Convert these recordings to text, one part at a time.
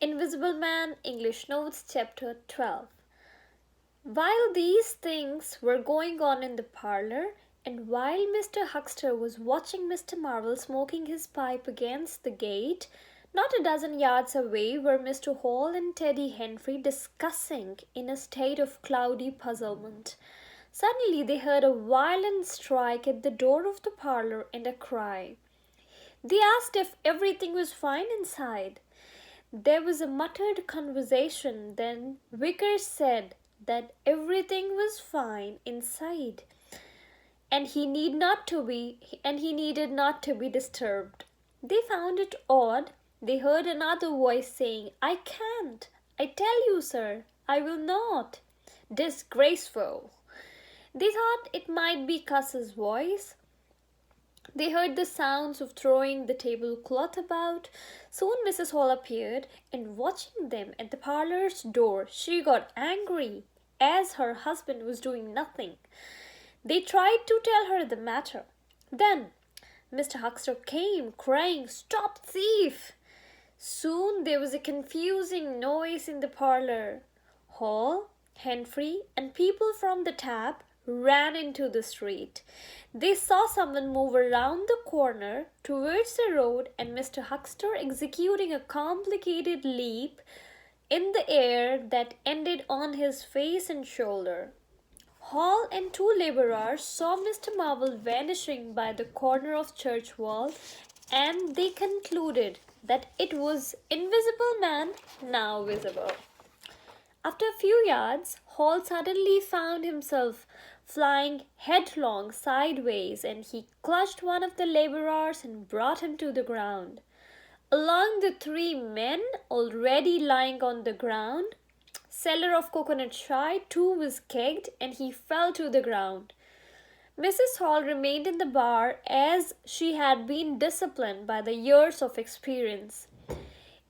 Invisible Man, English Notes, Chapter 12. While these things were going on in the parlor, and while Mr. Huckster was watching Mr. Marvel smoking his pipe against the gate, not a dozen yards away were Mr. Hall and Teddy Henry discussing in a state of cloudy puzzlement. Suddenly they heard a violent strike at the door of the parlor and a cry. They asked if everything was fine inside. There was a muttered conversation. Then Vickers said that everything was fine inside, and he needed not to be disturbed. They found it odd. They heard another voice saying, "I can't. I tell you, sir, I will not." Disgraceful. They thought it might be Cuss's voice. They heard the sounds of throwing the tablecloth about. Soon Mrs. Hall appeared, and watching them at the parlor's door, she got angry, as her husband was doing nothing. They tried to tell her the matter. Then Mr. Huckster came, crying, "Stop thief!" Soon there was a confusing noise in the parlor. Hall, Henry, and people from the tap ran into the street. They saw someone move around the corner towards the road and Mr. Huckster executing a complicated leap in the air that ended on his face and shoulder. Hall and two laborers saw Mr. Marvel vanishing by the corner of church wall, and they concluded that it was Invisible Man now visible. After a few yards, Hall suddenly found himself flying headlong sideways, and he clutched one of the laborers and brought him to the ground. Along the three men already lying on the ground, seller of coconut shy too was kicked, and he fell to the ground. Mrs. Hall remained in the bar as she had been disciplined by the years of experience.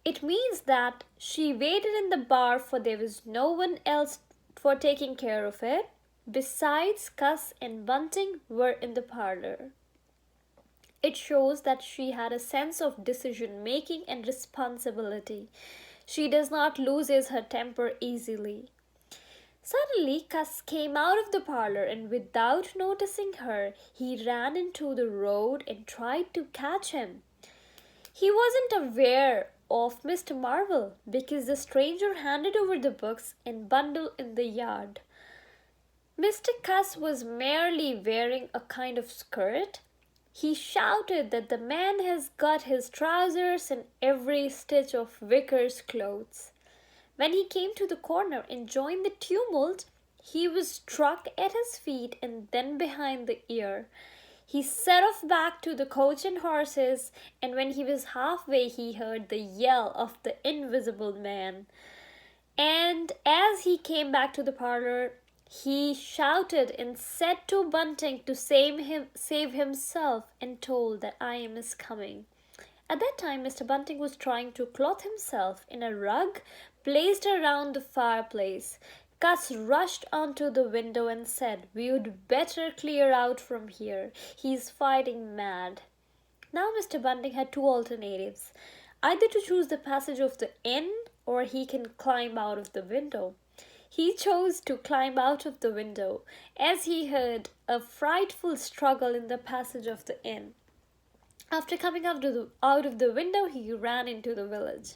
It means that she waited in the bar, for there was no one else for taking care of it. Besides, Cuss and Bunting were in the parlor. It shows that she had a sense of decision-making and responsibility. She does not lose her temper easily. Suddenly, Cuss came out of the parlor, and without noticing her, he ran into the road and tried to catch him. He wasn't aware of Mr. Marvel because the stranger handed over the books and bundle in the yard. Mr. Cuss was merely wearing a kind of skirt. He shouted that the man has got his trousers and every stitch of Vickers' clothes. When he came to the corner and joined the tumult, he was struck at his feet and then behind the ear. He set off back to the coach and horses, and when he was halfway, he heard the yell of the Invisible Man. And as he came back to the parlor, he shouted and said to Bunting to save himself, and told that "I am coming." At that time, Mr. Bunting was trying to clothe himself in a rug placed around the fireplace. Cuss rushed onto the window and said, "We'd better clear out from here. He's fighting mad." Now Mr. Bunting had two alternatives, either to choose the passage of the inn, or he can climb out of the window. He chose to climb out of the window, as he heard a frightful struggle in the passage of the inn. After coming out of the window, he ran into the village.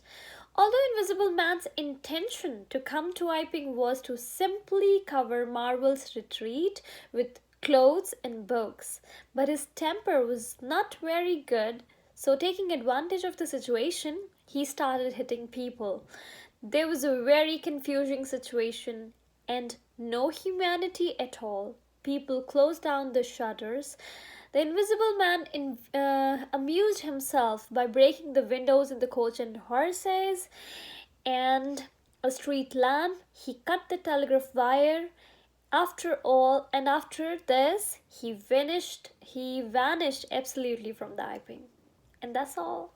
Although Invisible Man's intention to come to Iping was to simply cover Marvel's retreat with clothes and books, but his temper was not very good, so taking advantage of the situation, he started hitting people. There was a very confusing situation and no humanity at all. People closed down the shutters. The Invisible Man amused himself by breaking the windows in the coach and horses and a street lamp. He cut the telegraph wire. After this, he vanished absolutely from the Iping. And that's all.